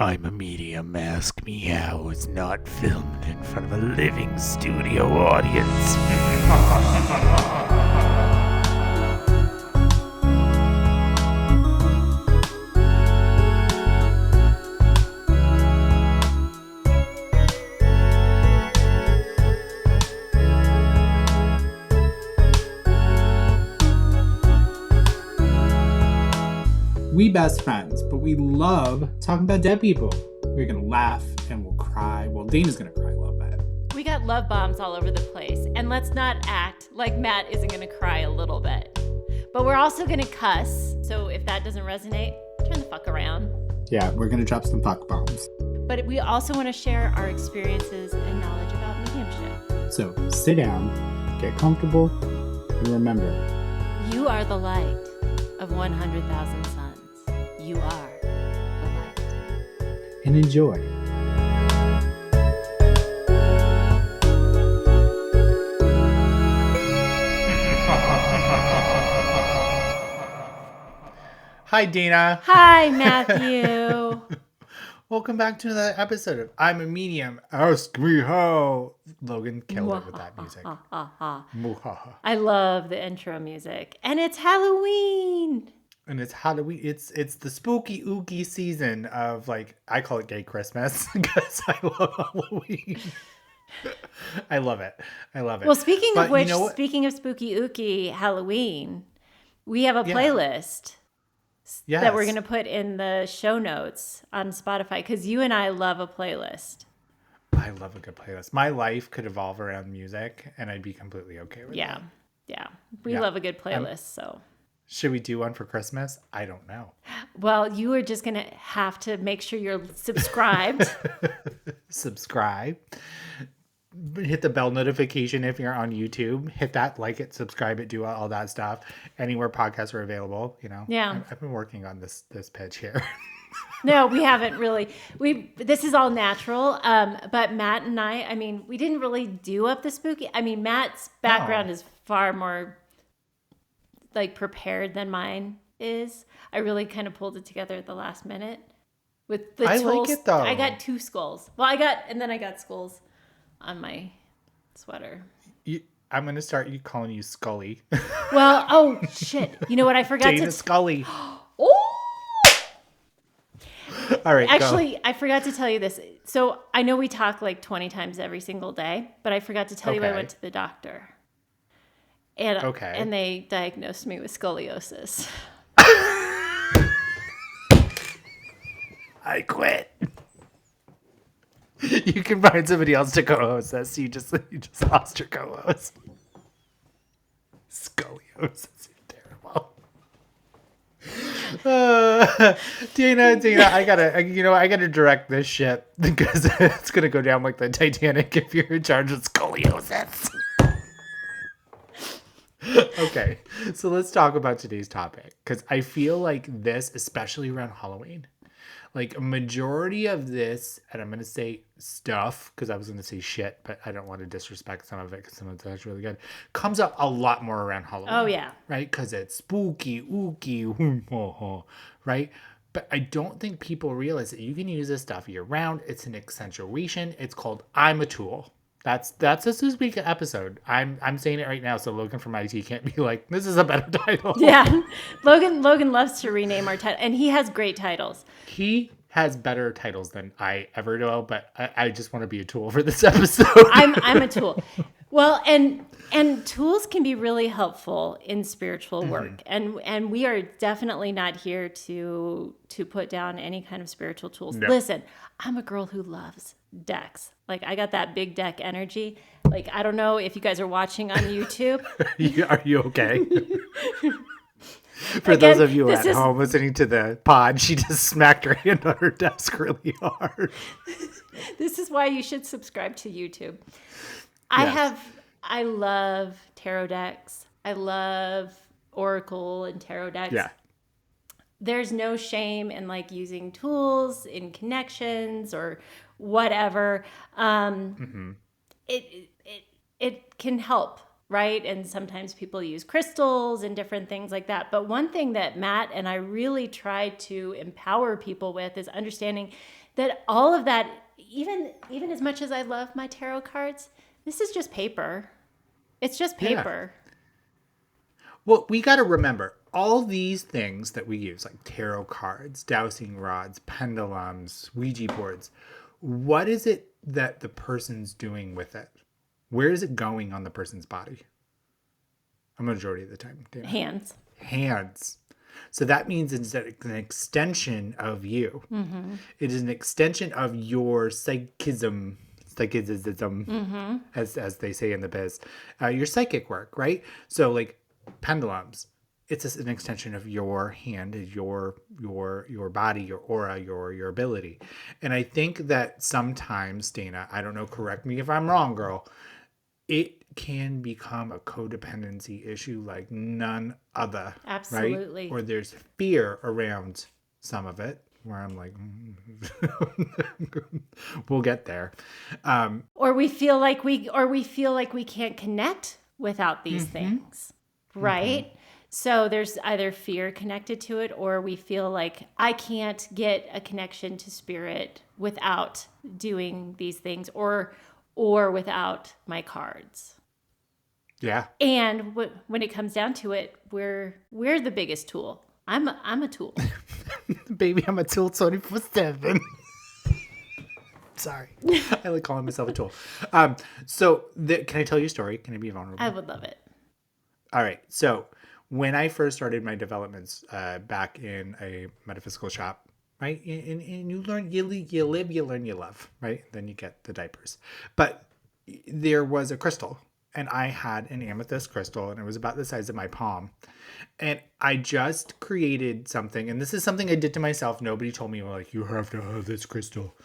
I'm a medium. Ask me how it's not filmed in front of a living studio audience. We best friends, but we love talking about dead people. We're gonna laugh and we'll cry. Well, Dana's gonna cry a little bit. We got love bombs all over the place. And let's not act like Matt isn't gonna cry a little bit. But we're also gonna cuss. So if that doesn't resonate, turn the fuck around. Yeah, we're gonna drop some fuck bombs. But we also wanna share our experiences and knowledge about mediumship. So sit down, get comfortable, and remember, You are the light of 100,000 suns. You are the light. and enjoy. Hi, Dana. Hi, Matthew. Welcome back to another episode of I'm a Medium. Ask me how. Logan killed it with that music. Muhaha. I love the intro music. And it's Halloween. And it's Halloween. It's the spooky ooky season of, like, I call it gay Christmas because I love Halloween. I love it. Well, speaking But of which, you know what? speaking of spooky ooky Halloween, we have a Yeah. playlist Yes. that we're going to put in the show notes on Spotify because you and I love a playlist. I love a good playlist. My life could evolve around music, and I'd be completely okay with Yeah. it. Yeah. We Yeah. love a good playlist. So, Should we do one for Christmas? I don't know. well, you are just going to have to make sure you're subscribed. Subscribe. Hit the bell notification if you're on YouTube. Hit that, like it, subscribe it, do all that stuff. Anywhere podcasts are available, you know. Yeah. I've been working on this pitch here. No, we haven't really. This is all natural. But Matt and I mean, we didn't really do up the spooky. I mean, Matt's background is far more like prepared than mine is. I really kind of pulled it together at the last minute with the I tools. like it, though. I got 2 skulls. Well, I got skulls on my sweater. I'm going to start calling you Scully. Well, oh shit. You know what I forgot Dana to Scully. Oh! All right, Actually, I forgot to tell you this. So I know we talk like 20 times every single day, but I forgot to tell you I Okay. went to the doctor. And, Okay. and they diagnosed me with scoliosis. I quit. You can find somebody else to co-host this. You just lost your co-host. Scoliosis. You're terrible. Dana, I gotta direct this ship because it's gonna go down like the Titanic if you're in charge of scoliosis. Okay, so let's talk about today's topic because I feel like this, especially around Halloween, like a majority of this, and I'm going to say stuff because I was going to say shit, but I don't want to disrespect some of it because some of it's actually really good, comes up a lot more around Halloween. Oh, yeah. Right? Because it's spooky, ooky, right? But I don't think people realize that you can use this stuff year round. It's an accentuation. It's called I'm a Tool. That's this week's episode. I'm saying it right now, so Logan from IT can't be like, this is a better title. Yeah. Logan loves to rename our title, and he has great titles. He has better titles than I ever will, but I just want to be a tool for this episode. I'm a tool. Well, and tools can be really helpful in spiritual work. And we are definitely not here to put down any kind of spiritual tools. No. Listen, I'm a girl who loves decks. Like, I got that big deck energy. Like, I don't know if you guys are watching on YouTube. Are you okay? For those of you at home listening to the pod, she just smacked her hand on her desk really hard. This is why you should subscribe to YouTube. Yes. I love tarot decks. I love Oracle and tarot decks. Yeah. There's no shame in like using tools in connections or whatever. It can help, right? And sometimes people use crystals and different things like that. But one thing that Matt and I really try to empower people with is understanding that all of that, even as much as I love my tarot cards, this is just paper. It's just paper. Yeah. Well, we got to remember all these things that we use, like tarot cards, dowsing rods, pendulums, Ouija boards. What is it that the person's doing with it? Where is it going on the person's body? A majority of the time. Dana. Hands. So that means it's an extension of you. Mm-hmm. It is an extension of your psychism, mm-hmm. as they say in the biz, your psychic work, right? So like pendulums, it's just an extension of your hand, your body, your aura, your ability. And I think that sometimes, Dana, I don't know, correct me if I'm wrong, girl, it can become a codependency issue like none other. Absolutely. Right? Or there's fear around some of it where I'm like, we'll get there. Or we feel like we can't connect without these mm-hmm. things, right? Mm-hmm. So there's either fear connected to it, or we feel like I can't get a connection to spirit without doing these things, or without my cards. Yeah. And when it comes down to it, we're the biggest tool. I'm a tool. Baby, I'm a tool 24/7. Sorry. I like calling myself a tool. So can I tell you a story? Can I be vulnerable? I would love it. All right. So when I first started my developments back in a metaphysical shop, right? And you learn, you live, you learn, you love, right? Then you get the diapers. But there was a crystal, and I had an amethyst crystal, and it was about the size of my palm. And I just created something, and this is something I did to myself. Nobody told me, like, you have to have this crystal.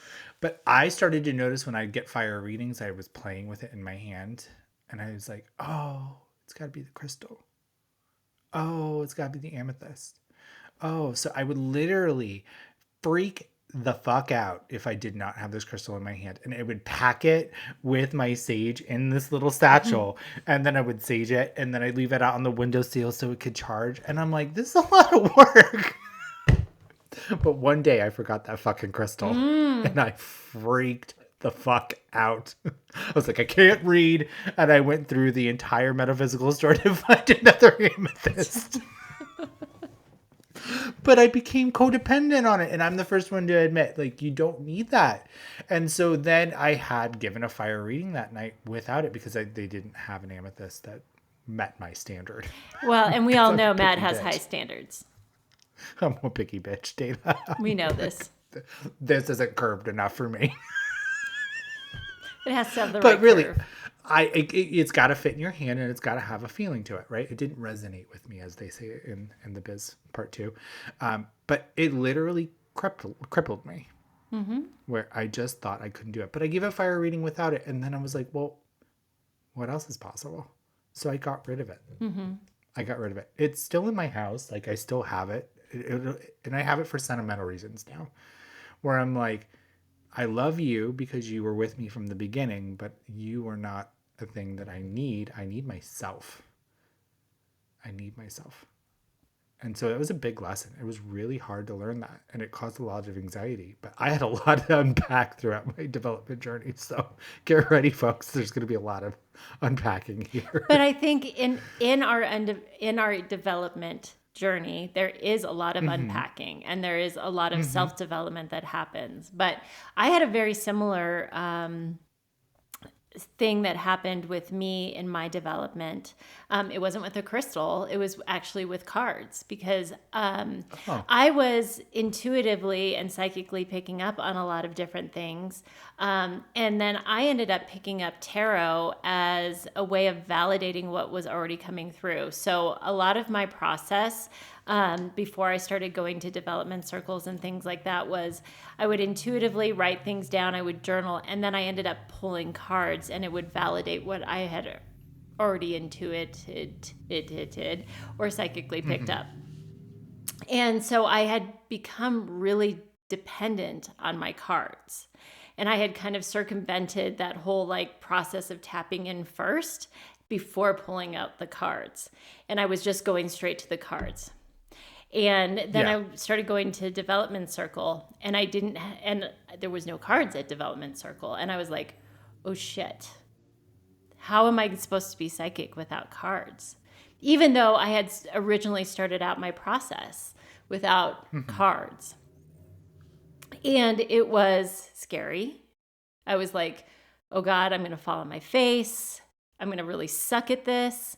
But I started to notice when I'd get fire readings, I was playing with it in my hand, and I was like, oh, it's got to be the crystal. Oh, it's got to be the amethyst. Oh, so I would literally freak the fuck out if I did not have this crystal in my hand, and I would pack it with my sage in this little satchel, and then I would sage it, and then I'd leave it out on the windowsill so it could charge. And I'm like, this is a lot of work. But one day I forgot that fucking crystal, and I freaked the fuck out. I was like, I can't read, and I went through the entire metaphysical store to find another amethyst. But I became codependent on it, and I'm the first one to admit, like, you don't need that. And so then I had given a fire reading that night without it because they didn't have an amethyst that met my standard. Well, and we all know Matt has high standards. I'm a picky bitch, Dana. We know this. This isn't curved enough for me. It has to have the right But really, curve. It's got to fit in your hand, and it's got to have a feeling to it, right? It didn't resonate with me, as they say in the biz part 2. But it literally crippled me, where I just thought I couldn't do it. But I gave a fire reading without it, and then I was like, well, what else is possible? So I got rid of it. I got rid of it. It's still in my house. Like, I still have it. And I have it for sentimental reasons now, where I'm like, I love you because you were with me from the beginning, but you are not a thing that I need. I need myself. And so it was a big lesson. It was really hard to learn that, and it caused a lot of anxiety. But I had a lot to unpack throughout my development journey. So get ready, folks. There's going to be a lot of unpacking here. But I think in our development journey, there is a lot of unpacking, and there is a lot of self-development that happens. But I had a very similar thing that happened with me in my development. It wasn't with a crystal. It was actually with cards, because I was intuitively and psychically picking up on a lot of different things. And then I ended up picking up tarot as a way of validating what was already coming through. So a lot of my process before I started going to development circles and things like that was I would intuitively write things down, I would journal, and then I ended up pulling cards, and it would validate what I had already intuited or psychically picked up. And so I had become really dependent on my cards. And I had kind of circumvented that whole like process of tapping in first before pulling out the cards. And I was just going straight to the cards. And then Yeah. I started going to development circle, and and there was no cards at development circle. And I was like, oh shit, how am I supposed to be psychic without cards? Even though I had originally started out my process without cards. And it was scary. I was like, oh God, I'm going to fall on my face. I'm going to really suck at this.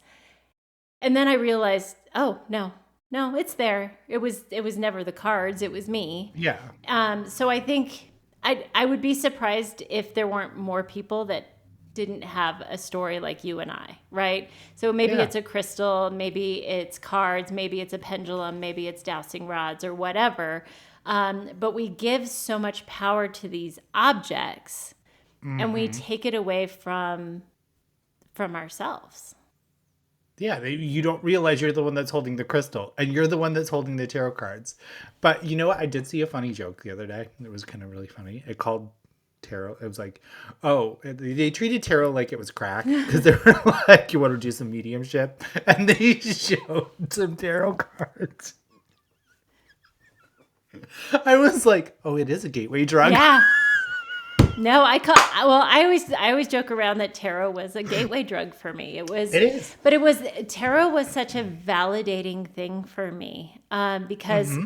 And then I realized, oh, no, it's there. It was never the cards. It was me. Yeah. So I think I would be surprised if there weren't more people that didn't have a story like you and I, right? So maybe Yeah. it's a crystal, maybe it's cards, maybe it's a pendulum, maybe it's dowsing rods or whatever. But we give so much power to these objects, and we take it away from ourselves. Yeah, you don't realize you're the one that's holding the crystal, and you're the one that's holding the tarot cards. But you know what? I did see a funny joke the other day. It was kind of really funny. It called tarot. It was like, oh, they treated tarot like it was crack because they were like, you want to do some mediumship? And they showed some tarot cards. I was like, oh, it is a gateway drug. Yeah. No, I always joke around that tarot was a gateway drug for me. It is. But tarot was such a validating thing for me. Because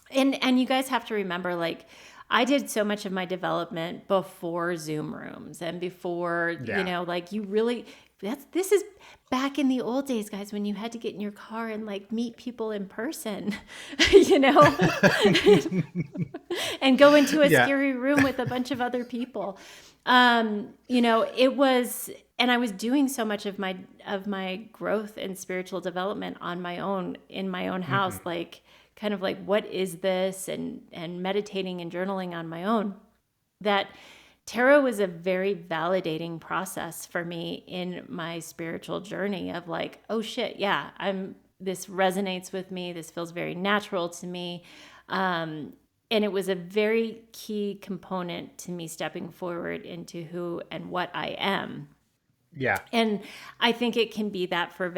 and you guys have to remember, like, I did so much of my development before Zoom rooms and before, like, you really, this is back in the old days, guys, when you had to get in your car and like meet people in person, and go into a scary room with a bunch of other people. It was, and I was doing so much of my growth and spiritual development on my own, in my own house, like, kind of like, what is this? And meditating and journaling on my own, that tarot was a very validating process for me in my spiritual journey of like, oh shit, yeah, this resonates with me. This feels very natural to me. And it was a very key component to me stepping forward into who and what I am. Yeah. And I think it can be that for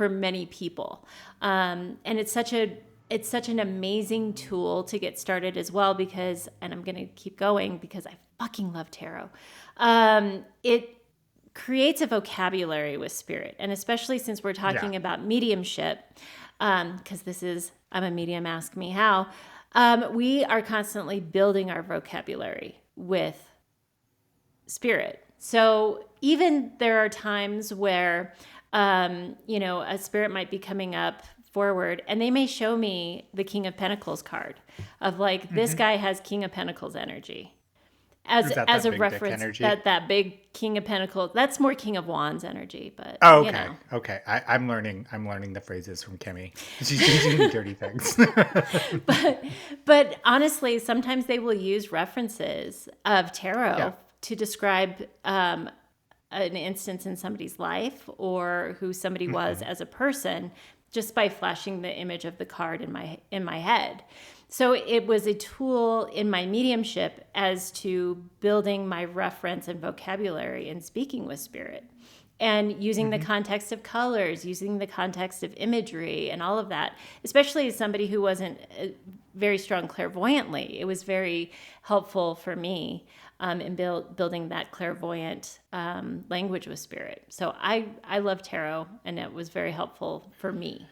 many people. And it's such an amazing tool to get started as well, because, and I'm going to keep going because I fucking love tarot. It creates a vocabulary with spirit. And especially since we're talking about mediumship, because I'm a medium, ask me how. We are constantly building our vocabulary with spirit. So even there are times where, a spirit might be coming up forward and they may show me the King of Pentacles card of like, this guy has King of Pentacles energy as a reference. That big King of Pentacles, that's more King of Wands energy, but Okay. I'm learning the phrases from Kimmy. She's teaching me dirty things. but honestly, sometimes they will use references of tarot to describe an instance in somebody's life or who somebody was as a person, just by flashing the image of the card in my head. So it was a tool in my mediumship as to building my reference and vocabulary and speaking with spirit, and using the context of colors, using the context of imagery and all of that, especially as somebody who wasn't very strong clairvoyantly. It was very helpful for me in building that clairvoyant language with spirit. So I love tarot, and it was very helpful for me.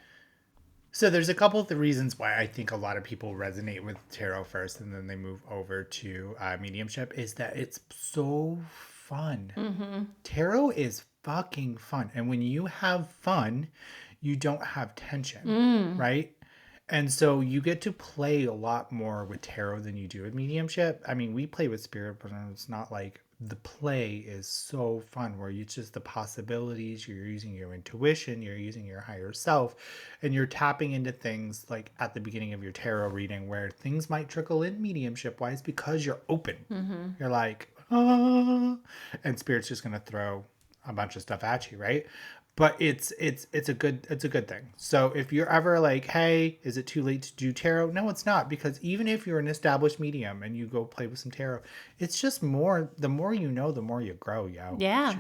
So there's a couple of the reasons why I think a lot of people resonate with tarot first and then they move over to mediumship, is that it's so fun. Tarot is fucking fun. And when you have fun, you don't have tension, right? And so you get to play a lot more with tarot than you do with mediumship. I mean, we play with spirit, but it's not like, the play is so fun where it's just the possibilities. You're using your intuition, you're using your higher self, and you're tapping into things like at the beginning of your tarot reading where things might trickle in mediumship wise because you're open. You're like, and spirit's just going to throw a bunch of stuff at you, right? But it's a good thing. So if you're ever like, hey, is it too late to do tarot? No, it's not, because even if you're an established medium and you go play with some tarot, it's just more, the more you know, the more you grow, yo. Yeah.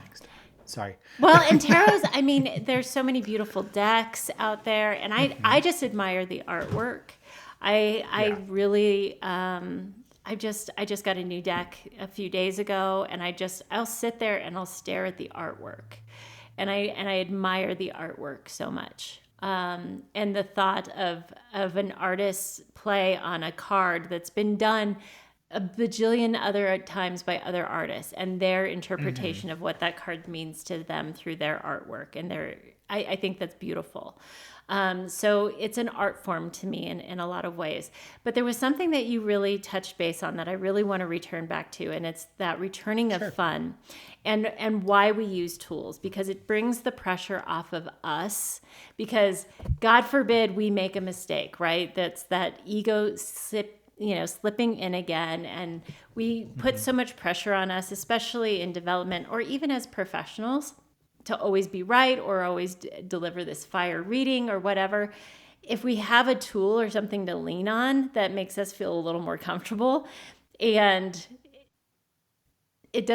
Sorry. Well, and tarots, I mean, there's so many beautiful decks out there, and I just admire the artwork. I really I just got a new deck a few days ago, and I'll sit there and I'll stare at the artwork, and I admire the artwork so much. And the thought of an artist's play on a card that's been done a bajillion other times by other artists, and their interpretation of what that card means to them through their artwork, and I think that's beautiful. So it's an art form to me in a lot of ways. But there was something that you really touched base on that I really want to return back to, and it's that returning of fun and why we use tools, because it brings the pressure off of us, because God forbid we make a mistake, right? That's that ego slipping in again. And we put so much pressure on us, especially in development or even as professionals, to always be right or always deliver this fire reading or whatever. If we have a tool or something to lean on that makes us feel a little more comfortable, and it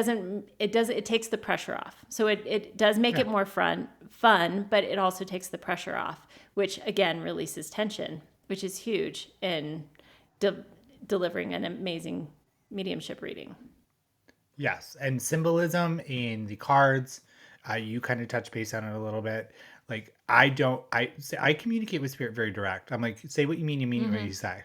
takes the pressure off. So it does make it more fun, but it also takes the pressure off, which again releases tension, which is huge in delivering an amazing mediumship reading. Yes, and symbolism in the cards, you kind of touch base on it a little bit. Like I communicate with spirit very direct. I'm like, say what you mean what you say,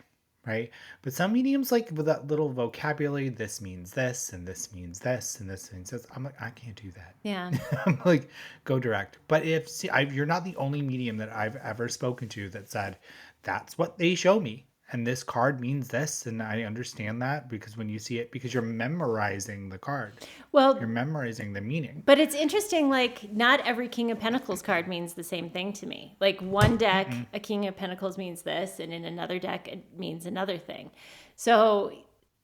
right? But some mediums, like with that little vocabulary, this means this, and this means this, and this means this. I'm like, I can't do that. Yeah. I'm like, go direct. But you're not the only medium that I've ever spoken to that said, that's what they show me. And this card means this, and I understand that because when you see it, because you're memorizing the card. Well, you're memorizing the meaning. But it's interesting, like, not every King of Pentacles card means the same thing to me. Like, one deck, a King of Pentacles means this, and in another deck, it means another thing. So,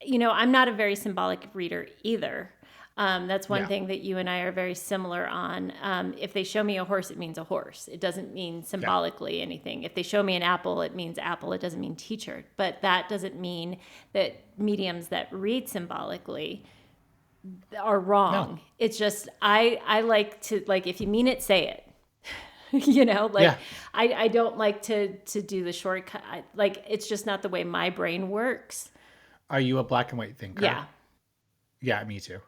I'm not a very symbolic reader either. That's one thing that you and I are very similar on. If they show me a horse, it means a horse. It doesn't mean symbolically anything. If they show me an apple, it means apple. It doesn't mean teacher. But that doesn't mean that mediums that read symbolically are wrong. No. It's just, I like to, like, if you mean it, say it. I don't like to do the shortcut. It's just not the way my brain works. Are you a black and white thinker? Yeah. Yeah, me too.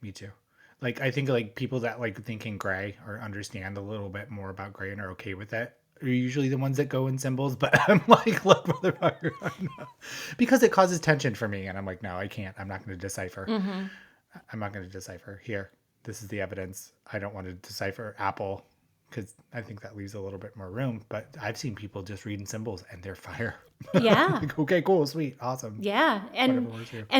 Me too. Like, I think like people that like think in gray or understand a little bit more about gray and are okay with it are usually the ones that go in symbols. But I'm like, look, motherfucker, because it causes tension for me. And I'm like, no, I can't. I'm not going to decipher. I'm not going to decipher. Here, this is the evidence. I don't want to decipher apple because I think that leaves a little bit more room. But I've seen people just reading symbols and they're fire. Yeah. Like, okay, cool, sweet, awesome. Yeah. And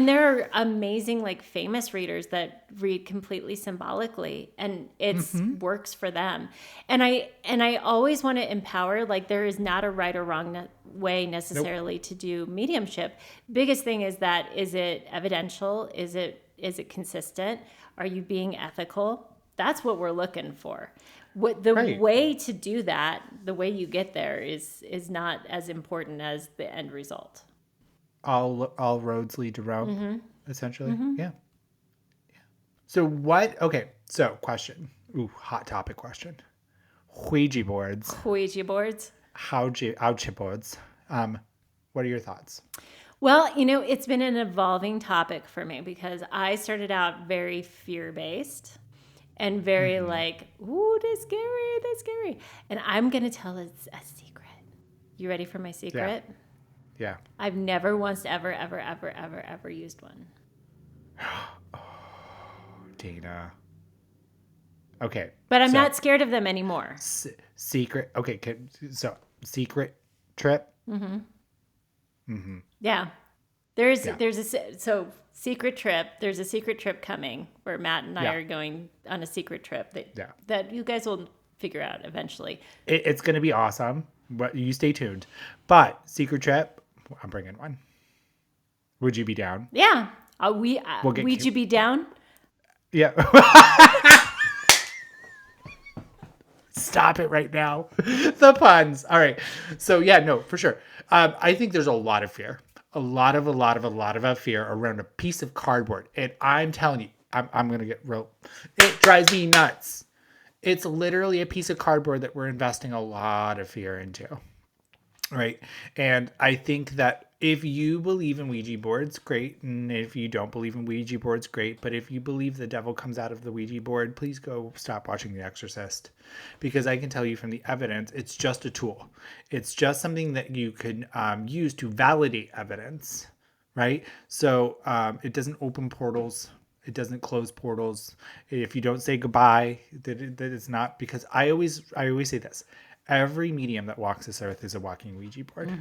there are amazing, like, famous readers that read completely symbolically, and it works for them. And I always want to empower, like, there is not a right or wrong way necessarily to do mediumship. Biggest thing is that, is it evidential? Is it consistent? Are you being ethical? That's what we're looking for. What the way to do that, the way you get there is not as important as the end result. All roads lead to Rome, essentially. Yeah. So question. Ooh, hot topic question. Ouija boards. Ouija boards. Ouija boards. What are your thoughts? Well, it's been an evolving topic for me because I started out very fear-based. And very like, ooh, that's scary. And I'm going to tell a secret. You ready for my secret? Yeah. I've never once ever used one. Oh, Dana. Okay. But I'm not scared of them anymore. Secret. Okay. So secret trip. Yeah. There's secret trip. There's a secret trip coming where Matt and I are going on a secret trip that you guys will figure out eventually. It's going to be awesome. But you stay tuned. But secret trip, I'm bringing one. Would you be down? Yeah. Would you be down? Yeah. Stop it right now. The puns. All right. So yeah, no, for sure. I think there's a lot of fear. A lot of fear around a piece of cardboard. And I'm telling you, I'm going to get real. It drives me nuts. It's literally a piece of cardboard that we're investing a lot of fear into. Right. And I think that if you believe in Ouija boards, great. And if you don't believe in Ouija boards, great. But if you believe the devil comes out of the Ouija board, please go stop watching The Exorcist. Because I can tell you from the evidence, it's just a tool. It's just something that you can use to validate evidence. Right. So it doesn't open portals. It doesn't close portals. If you don't say goodbye, that it's not, because I always say this. Every medium that walks this earth is a walking Ouija board,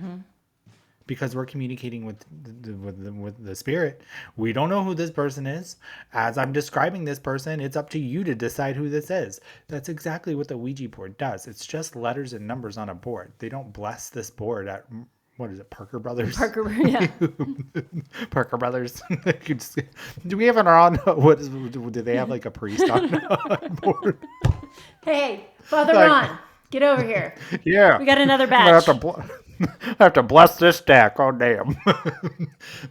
because we're communicating with the spirit. We don't know who this person is. As I'm describing this person, it's up to you to decide who this is. That's exactly what the Ouija board does. It's just letters and numbers on a board. They don't bless this board at, what is it, Parker Brothers? Yeah. Parker Brothers. Do we have an on? Do they have like a priest on board? Hey, Father Ron, get over here. Yeah. We got another batch. I have to bless this stack. Oh, damn.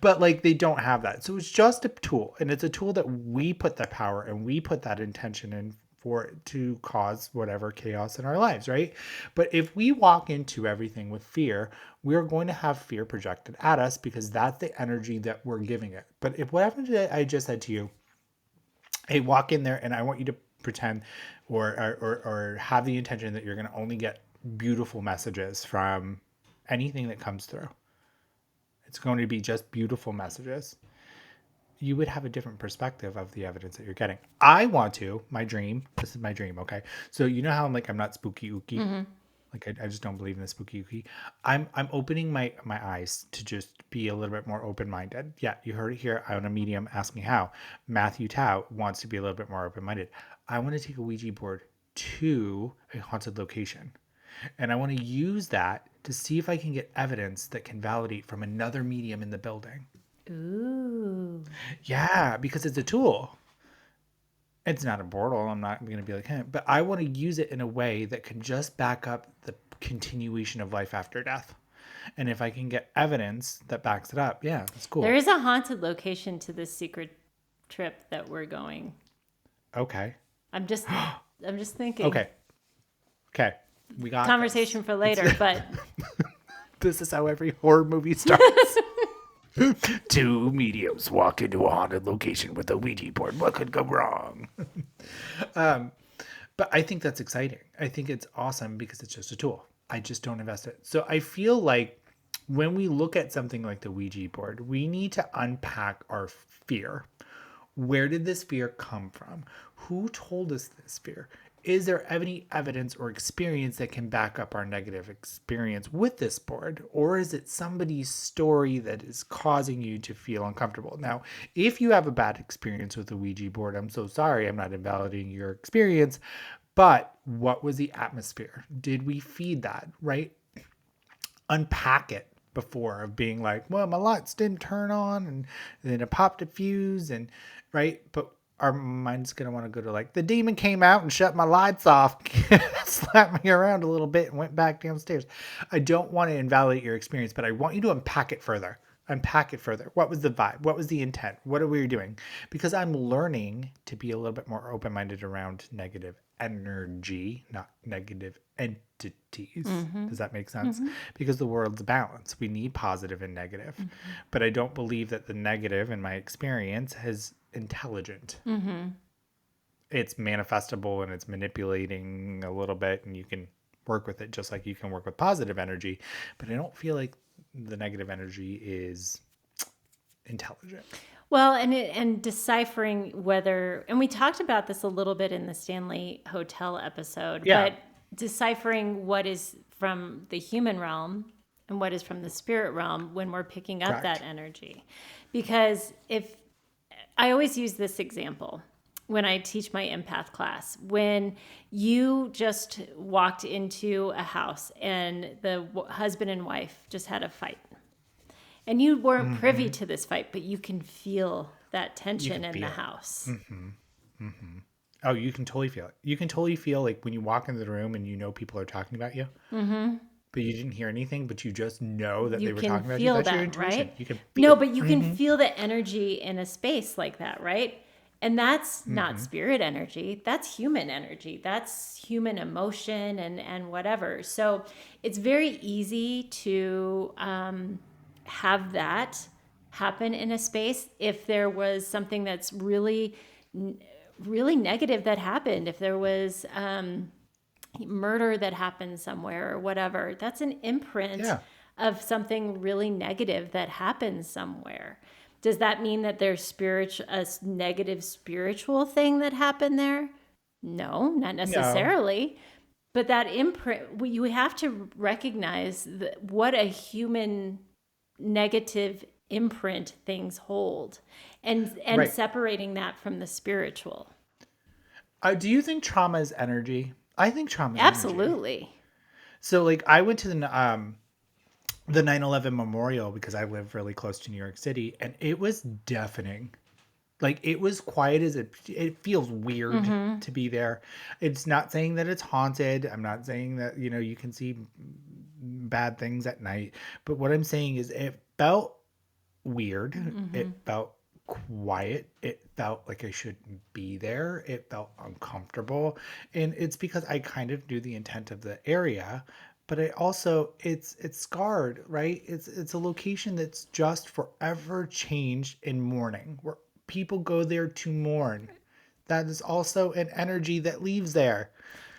But like, they don't have that. So it's just a tool. And it's a tool that we put the power and we put that intention in for it to cause whatever chaos in our lives, right? But if we walk into everything with fear, we're going to have fear projected at us, because that's the energy that we're giving it. But if what happened today, I just said to you, hey, walk in there and I want you to pretend or have the intention that you're going to only get beautiful messages from anything that comes through. It's going to be just beautiful messages. You would have a different perspective of the evidence that you're getting. I want to, this is my dream, okay? So you know how I'm not spooky ooky? Mm-hmm. Like I just don't believe in the spooky ooky. I'm opening my eyes to just be a little bit more open-minded. Yeah, you heard it here on a medium. Ask me how. Matthew Tao wants to be a little bit more open-minded. I want to take a Ouija board to a haunted location. And I want to use that to see if I can get evidence that can validate from another medium in the building. Ooh. Yeah, because it's a tool. It's not a portal. I'm not going to be like, but I want to use it in a way that can just back up the continuation of life after death. And if I can get evidence that backs it up, yeah, it's cool. There is a haunted location to this secret trip that we're going. Okay. I'm just thinking. Okay. We got conversation for later, but this is how every horror movie starts. Two mediums walk into a haunted location with a Ouija board. What could go wrong? But I think that's exciting. I think it's awesome because it's just a tool. I just don't invest it. So I feel like when we look at something like the Ouija board, we need to unpack our fear. Where did this fear come from? Who told us this fear? Is there any evidence or experience that can back up our negative experience with this board? Or is it somebody's story that is causing you to feel uncomfortable? Now, if you have a bad experience with the Ouija board, I'm so sorry. I'm not invalidating your experience. But what was the atmosphere? Did we feed that, right? Unpack it before of being like, well, my lights didn't turn on and then it popped a fuse and right. But our mind's going to want to go to like, the demon came out and shut my lights off, slapped me around a little bit and went back downstairs. I don't want to invalidate your experience, but I want you to unpack it further. What was the vibe? What was the intent? What are we doing? Because I'm learning to be a little bit more open-minded around negative energy, not negative entities. Mm-hmm. Does that make sense? Mm-hmm. Because the world's balanced. We need positive and negative. Mm-hmm. But I don't believe that the negative, in my experience, is intelligent. Mm-hmm. It's manifestable and it's manipulating a little bit, and you can work with it just like you can work with positive energy. But I don't feel like the negative energy is intelligent. Well, and deciphering whether, and we talked about this a little bit in the Stanley Hotel episode, but deciphering what is from the human realm and what is from the spirit realm when we're picking up that energy. Because if I always use this example when I teach my empath class, when you just walked into a house and the husband and wife just had a fight. And you weren't privy to this fight, but you can feel that tension in the house. Mm-hmm. Mm-hmm. Oh, you can totally feel it. You can totally feel like when you walk into the room and you know people are talking about you, but you didn't hear anything, but you just know that they were talking about you. That's your intuition. Right? You can feel but you can feel the energy in a space like that, right? And that's not spirit energy. That's human energy. That's human emotion and whatever. So it's very easy to have that happen in a space if there was something that's really, really negative that happened. If there was murder that happened somewhere or whatever, that's an imprint of something really negative that happened somewhere. Does that mean that there's a negative spiritual thing that happened there? No, not necessarily. No. But that imprint, you have to recognize what a human negative imprint things hold, and separating that from the spiritual. Do you think trauma is energy? I think trauma is absolutely energy. So like I went to the 9/11 memorial because I live really close to New York City, and it was deafening. Like it was quiet as it feels weird to be there. It's not saying that it's haunted. I'm not saying that, you know, you can see bad things at night, but what I'm saying is it felt weird. It felt quiet. It felt like I shouldn't be there. It felt uncomfortable. And it's because I kind of knew the intent of the area. But it also, it's scarred, right? It's a location that's just forever changed in mourning, where people go there to mourn. That is also an energy that leaves there.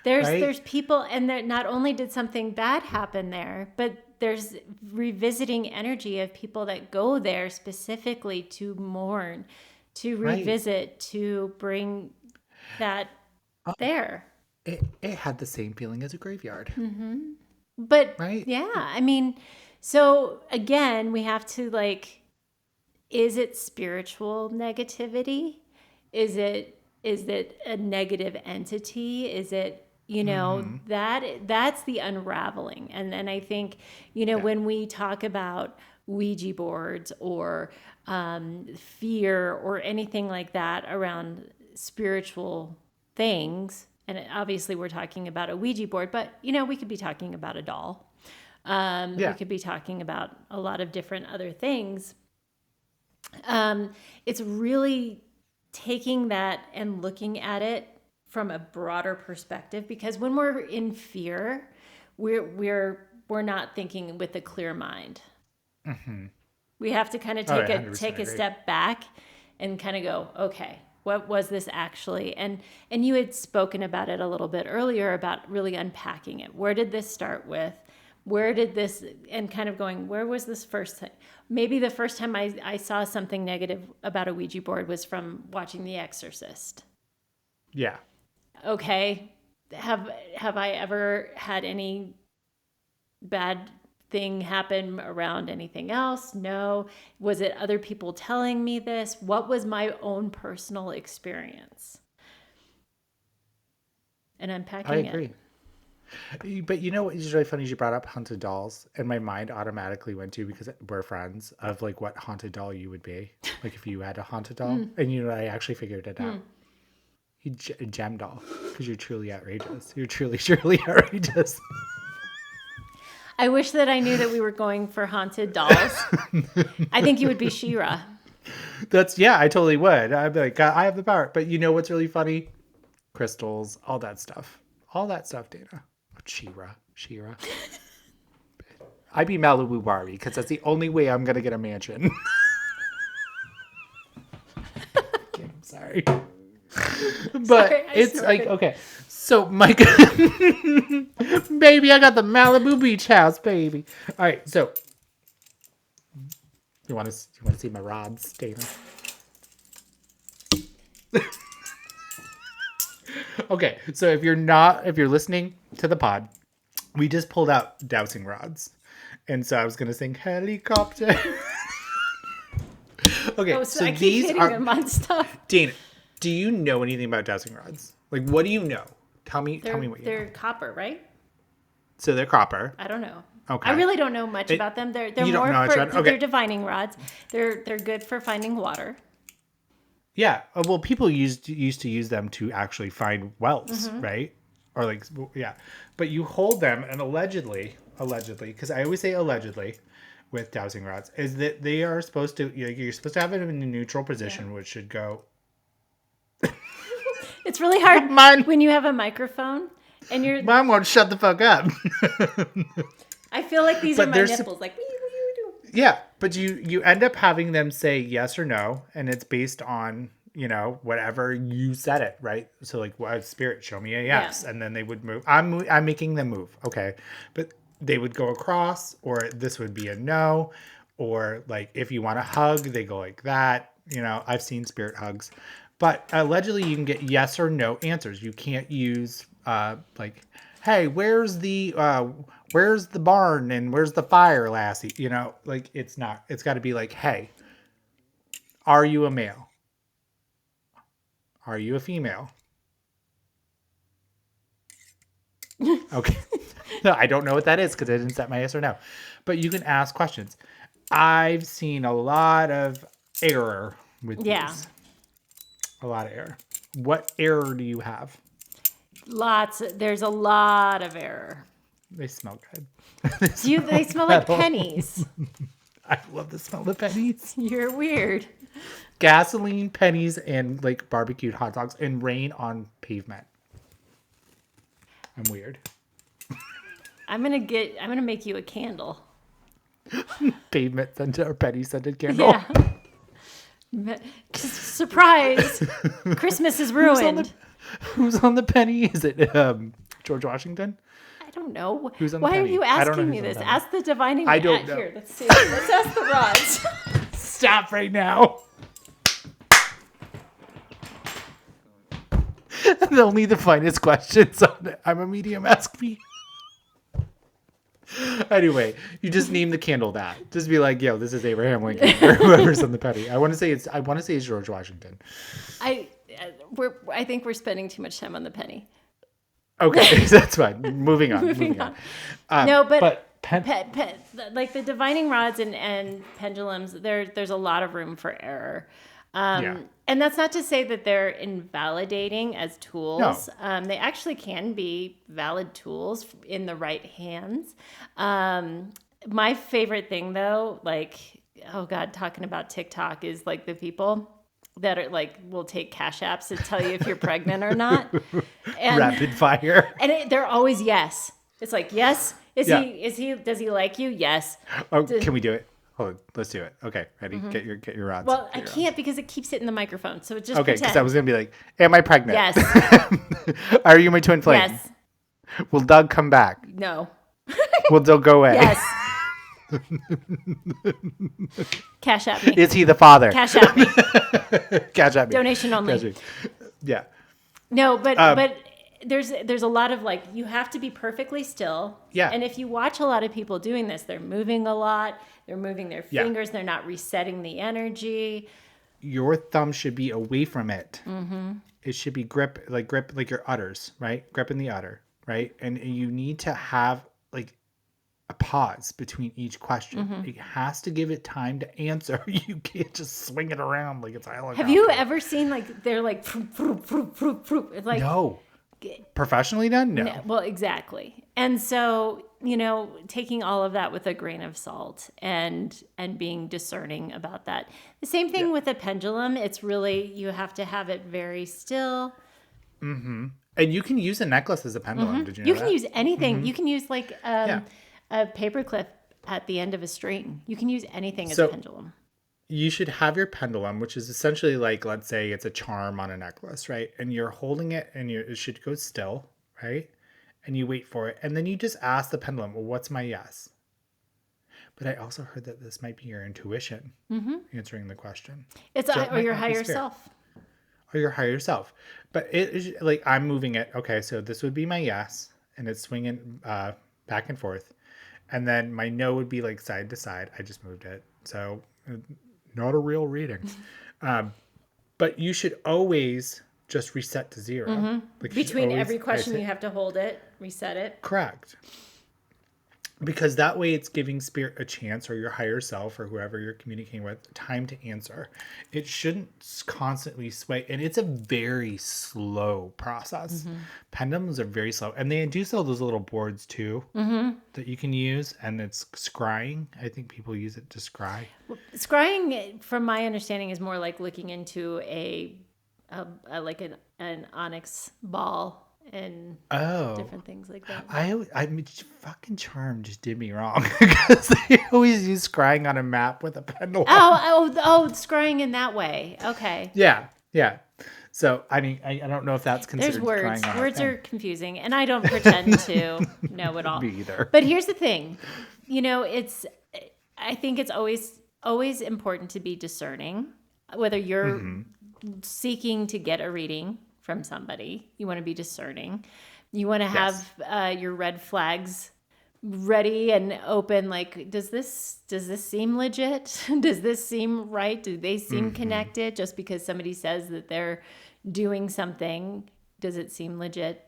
There's people, and not only did something bad happen there, but there's revisiting energy of people that go there specifically to mourn, to revisit, to bring that there. It had the same feeling as a graveyard. But yeah, I mean, so again, we have to is it spiritual negativity? Is it a negative entity? Is it, you know, that's the unraveling. And I think, you know, when we talk about Ouija boards or fear or anything like that around spiritual things, and obviously we're talking about a Ouija board, but, you know, we could be talking about a doll. We could be talking about a lot of different other things. It's really taking that and looking at it from a broader perspective, because when we're in fear, we're not thinking with a clear mind. We have to kind of take a step back and kind of go, okay, what was this actually? And you had spoken about it a little bit earlier about really unpacking it. Where did this start with? Where did this, and kind of going, where was this first time? Maybe the first time I saw something negative about a Ouija board was from watching The Exorcist. Yeah. Okay. Have I ever had any bad thing happen around anything else? No. Was it other people telling me this? What was my own personal experience? And unpacking it. I agree. But you know what is really funny is you brought up haunted dolls, and my mind automatically went to, because we're friends, of like what haunted doll you would be, like if you had a haunted doll. And you know, I actually figured it out. You gem doll, because you're truly outrageous. You're truly outrageous. I wish that I knew that we were going for haunted dolls. I think you would be She-Ra. I totally would. I'd be like, I have the power. But you know what's really funny? Crystals, all that stuff, Dana. She-Ra. I'd be Malibu Barbie, because that's the only way I'm gonna get a mansion. Okay, I'm sorry. But it's like, okay, so Mike, baby, I got the Malibu beach house, baby. All right, so you want to see my rods, Dana? Okay, so if you're listening to the pod, we just pulled out dowsing rods, and so I was gonna sing helicopter. Okay, so I keep hitting them on stuff. Dana, do you know anything about dowsing rods? Like, what do you know? Tell me what you know. They're copper, right? So they're copper. I don't know. Okay. I really don't know much about them. They're they're divining rods. They're good for finding water. Yeah. Well, people used to use them to actually find wells, right? Or like, yeah. But you hold them, and allegedly, because I always say allegedly with dowsing rods, is that they are supposed to, you're supposed to have it in a neutral position, which should go It's really hard Mine- when you have a microphone and you're. Mom won't shut the fuck up. I feel like these But are my there's- nipples. Like, Yeah, but you end up having them say yes or no, and it's based on, whatever you said it, right? So like, what spirit, show me a yes, and then they would move. I'm making them move, okay, but they would go across, or this would be a no, or like if you want a hug, they go like that. I've seen spirit hugs, but allegedly you can get yes or no answers. You can't use like, hey, where's the barn and where's the fire, Lassie? Like it's got to be like, hey, are you a male? Are you a female? Okay. No, I don't know what that is because I didn't set my yes or no. But you can ask questions. I've seen a lot of error with these. A lot of error. What error do you have? there's a lot of error. They smell good. They smell like pennies. I love the smell of pennies. You're weird. Gasoline, pennies, and like barbecued hot dogs and rain on pavement. I'm weird. I'm gonna make you a candle. Pavement scented or penny scented candle. Yeah. Surprise! Christmas is ruined. Who's on the penny? Is it George Washington? I don't know. Who's on the Why are penny? you I don't know asking me who's on this? the penny. Ask the divining. I don't know. Here, let's see. Let's ask the rods. Stop right now. Only the finest questions on it. I'm a medium, ask me. Anyway, you just name the candle that. Just be like, yo, this is Abraham Lincoln or whoever's on the penny. I want to say it's George Washington. I think we're spending too much time on the penny. Okay, that's fine. Moving on. No, but Pen- like the divining rods and pendulums, there's a lot of room for error. And that's not to say that they're invalidating as tools. No. They actually can be valid tools in the right hands. My favorite thing, though, like, oh God, talking about TikTok is like the people that are like, will take cash apps to tell you if you're pregnant or not. And, rapid fire. And they're always yes. It's like, yes. Does he like you? Yes. Oh, can we do it? Hold on, let's do it. Okay, ready? Get your rods. Well, I can't because it keeps hitting the microphone. So it just Okay, because pretend. I was gonna be like, am I pregnant? Yes. Are you my twin flame? Yes. Will Doug come back? No. Will Doug go away? Yes. Cash at me. Is he the father? Cash at me. Cash at me. Donation only. Cash me. Yeah. No, but there's a lot of like, you have to be perfectly still. Yeah. And if you watch a lot of people doing this, they're moving a lot. They're moving their Yeah. fingers. They're not resetting the energy. Your thumb should be away from it. Mm-hmm. It should be grip like your udders, right? Grip in the udder, right? And you need to have like a pause between each question. Mm-hmm. It has to give it time to answer. You can't just swing it around like it's a helicopter. Have you ever seen like, they're like, vroom, vroom, vroom, vroom, vroom. It's like, No. Professionally done? No. well, exactly. And so, taking all of that with a grain of salt and being discerning about that. The same thing with a pendulum. It's really, you have to have it very still. Mm-hmm. And you can use a necklace as a pendulum. Mm-hmm. Did you know You that? can use anything. Mm-hmm. You can use like Yeah. a paper clip at the end of a string. You can use anything as So- a pendulum. You should have your pendulum, which is essentially like, let's say it's a charm on a necklace, right? And you're holding it and it should go still, right? And you wait for it. And then you just ask the pendulum, well, what's my yes? But I also heard that this might be your intuition answering the question. It's So it or might your not be higher spirit. self. Or your higher self. But it is like, I'm moving it. Okay, so this would be my yes. And it's swinging back and forth. And then my no would be like side to side. I just moved it. So not a real reading. But you should always just reset to zero. Like you should Between always every question, reset. you have to hold it, reset it. Correct. Because that way it's giving spirit a chance, or your higher self, or whoever you're communicating with, time to answer. It shouldn't constantly sway. And it's a very slow process. Pendulums are very slow. And they do sell those little boards too that you can use. And it's scrying. I think people use it to scry. Scrying, from my understanding, is more like looking into a like an onyx ball and different things like that. I mean, fucking Charm just did me wrong because they always use scrying on a map with a pendulum. Scrying in that way. Okay. Yeah. So I mean, I don't know if that's considered. There's words. Scrying on Words are confusing, and I don't pretend to know it all. Me either. But here's the thing, I think it's always important to be discerning, whether you're seeking to get a reading from somebody. You want to be discerning. You want to have your red flags ready and open. Like, does this seem legit? Does this seem right? Do they seem connected? Just because somebody says that they're doing something, does it seem legit?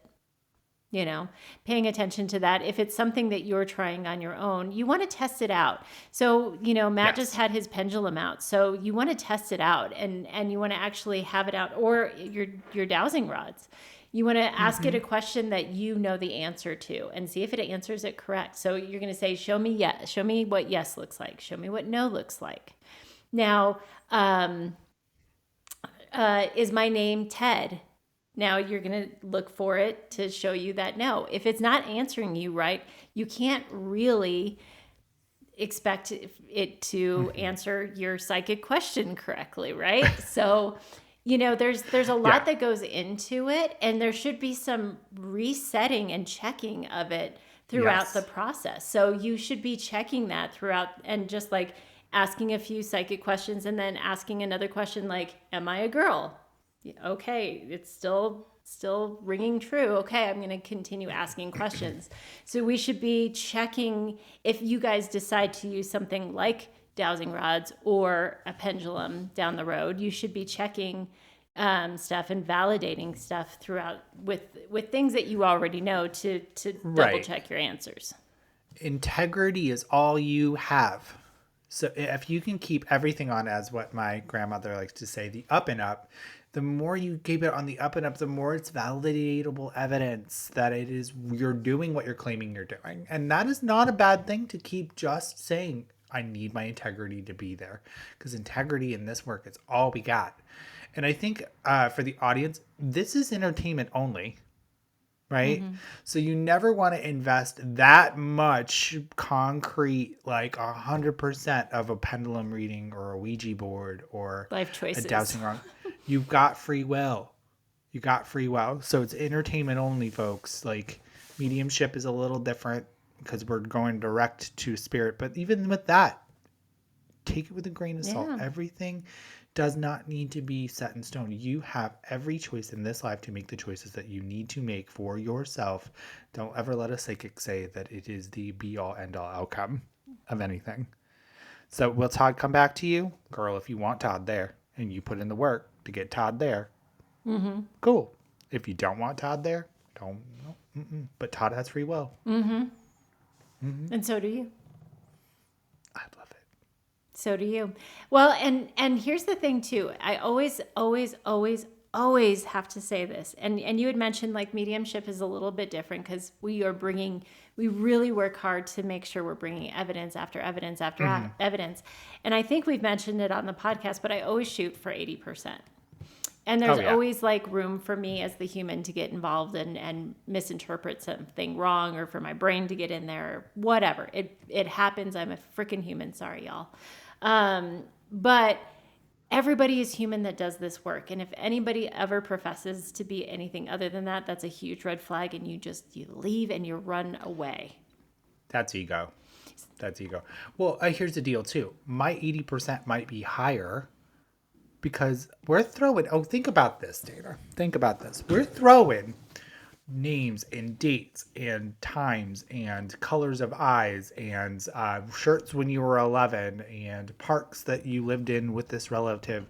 Paying attention to that. If it's something that you're trying on your own, you want to test it out. So, Matt just had his pendulum out. So you want to test it out and you want to actually have it out, or your dowsing rods. You want to ask it a question that you know the answer to and see if it answers it correct. So you're going to say, show me what yes looks like. Show me what no looks like. Now, is my name Ted? Now you're going to look for it to show you that no. If it's not answering you right, you can't really expect it to answer your psychic question correctly, right? So, there's a lot that goes into it, and there should be some resetting and checking of it throughout the process. So you should be checking that throughout, and just like asking a few psychic questions and then asking another question like, am I a girl? Okay, it's still ringing true. Okay, I'm going to continue asking questions. So we should be checking. If you guys decide to use something like dowsing rods or a pendulum down the road, you should be checking stuff and validating stuff throughout with things that you already know to double check your answers. Integrity is all you have. So if you can keep everything on, as what my grandmother likes to say, the up and up, the more you keep it on the up and up, the more it's validatable evidence that you're doing what you're claiming you're doing. And that is not a bad thing to keep just saying, I need my integrity to be there, because integrity in this work is all we got. And I think for the audience, this is entertainment only, right? So you never want to invest that much concrete, like 100% of a pendulum reading or a Ouija board or life choices, a dowsing rod. You've got free will. So it's entertainment only, folks. Like, mediumship is a little different because we're going direct to spirit. But even with that, take it with a grain of salt. Everything does not need to be set in stone. You have every choice in this life to make the choices that you need to make for yourself. Don't ever let a psychic say that it is the be-all, end-all outcome of anything. So will Todd come back to you? Girl, if you want Todd there and you put in the work to get Todd there, cool. If you don't want Todd there, don't. But Todd has free will. And so do you. I love it. So do you. Well, and here's the thing too. I always have to say this. And you had mentioned like mediumship is a little bit different because we really work hard to make sure we're bringing evidence after evidence after evidence. And I think we've mentioned it on the podcast, but I always shoot for 80%. And there's always like room for me as the human to get involved and misinterpret something wrong, or for my brain to get in there, or whatever. It happens. I'm a freaking human. Sorry, y'all. But everybody is human that does this work. And if anybody ever professes to be anything other than that, that's a huge red flag. And you leave and you run away. That's ego. Well, here's the deal too. My 80% might be higher because we're throwing, think about this, Dana. Think about this. We're throwing names and dates and times and colors of eyes and shirts when you were 11 and parks that you lived in with this relative.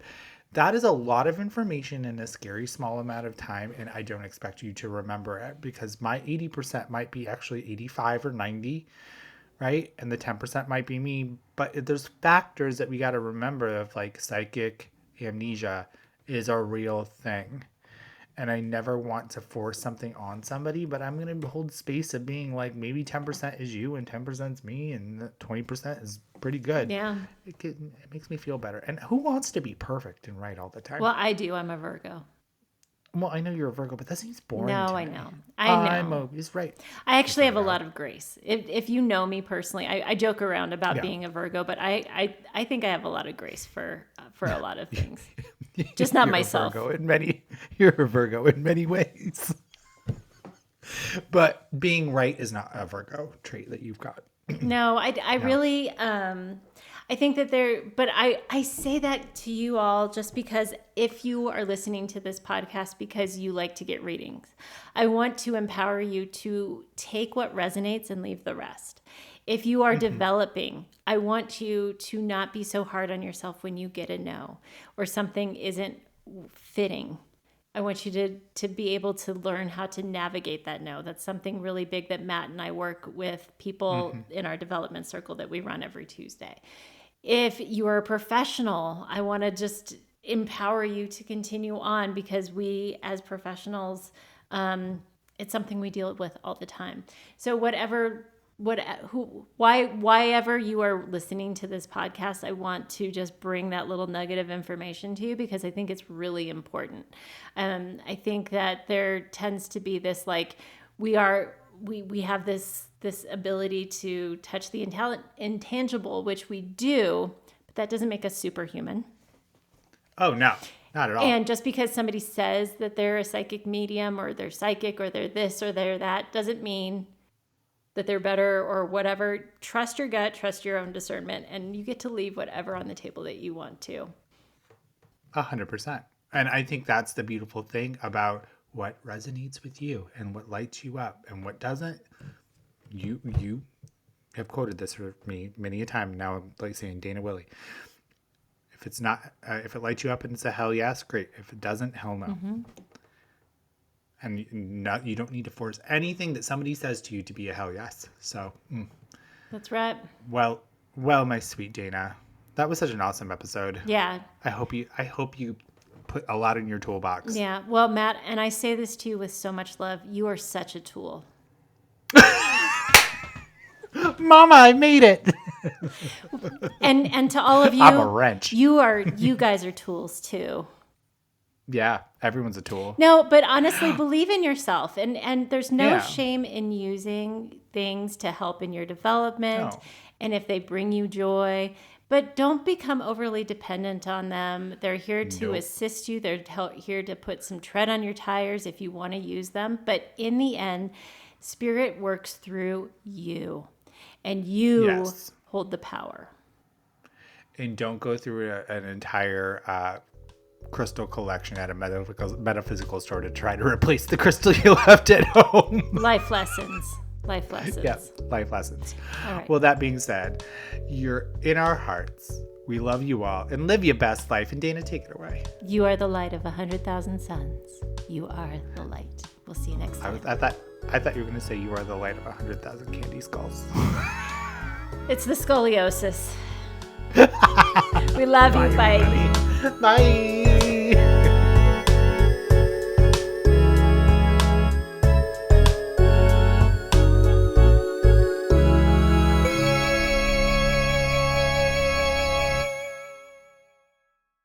That is a lot of information in a scary small amount of time, and I don't expect you to remember it because my 80% might be actually 85 or 90, right? And the 10% might be me. But there's factors that we got to remember of, like, psychic amnesia is a real thing. And I never want to force something on somebody, but I'm going to hold space of being like, maybe 10% is you and 10% is me and 20% is pretty good. Yeah. It makes me feel better. And who wants to be perfect and right all the time? Well, I do. I'm a Virgo. Well, I know you're a Virgo, but that seems boring. No, to I me. know. I know. He's right. I actually have a lot of grace. If you know me personally, I joke around about being a Virgo, but I think I have a lot of grace for a lot of things. Just not myself. You're a Virgo in many ways. But being right is not a Virgo trait that you've got. No, I really, I think that but I say that to you all just because if you are listening to this podcast because you like to get readings, I want to empower you to take what resonates and leave the rest. If you are developing, I want you to not be so hard on yourself when you get a no or something isn't fitting. I want you to be able to learn how to navigate that no. That's something really big that Matt and I work with people in our development circle that we run every Tuesday. If you are a professional, I want to just empower you to continue on because we as professionals, it's something we deal with all the time. So whyever you are listening to this podcast, I want to just bring that little nugget of information to you because I think it's really important. I think that there tends to be this like we have this ability to touch the intangible, which we do, but that doesn't make us superhuman. Oh no, not at all. And just because somebody says that they're a psychic medium or they're psychic or they're this or they're that doesn't mean that they're better or whatever. Trust your gut, trust your own discernment, and you get to leave whatever on the table that you want to. 100%. And I think that's the beautiful thing about what resonates with you and what lights you up and what doesn't. You have quoted this for me many a time. Now I'm like saying Dana Willey. If it's not, if it lights you up and it's a hell yes, great. If it doesn't, hell no. And you don't need to force anything that somebody says to you to be a hell yes. So That's right. Well, my sweet Dana, that was such an awesome episode. Yeah. I hope you put a lot in your toolbox. Yeah. Well, Matt, and I say this to you with so much love. You are such a tool. Mama, I made it. And to all of you, I'm a wrench. You guys are tools too. Yeah, everyone's a tool. No, but honestly, believe in yourself. And there's no shame in using things to help in your development. No. And if they bring you joy, but don't become overly dependent on them. They're here to assist you. They're here to put some tread on your tires if you want to use them. But in the end, spirit works through you. And you hold the power. And don't go through an entire crystal collection at a metaphysical store to try to replace the crystal you left at home. Life lessons. Yeah, life lessons. All right. Well, that being said, you're in our hearts. We love you all and live your best life. And Dana, take it away. You are the light of 100,000 suns. You are the light. We'll see you next time. I thought you were going to say you are the light of 100,000 candy skulls. It's the scoliosis. We love you. Bye. Bye.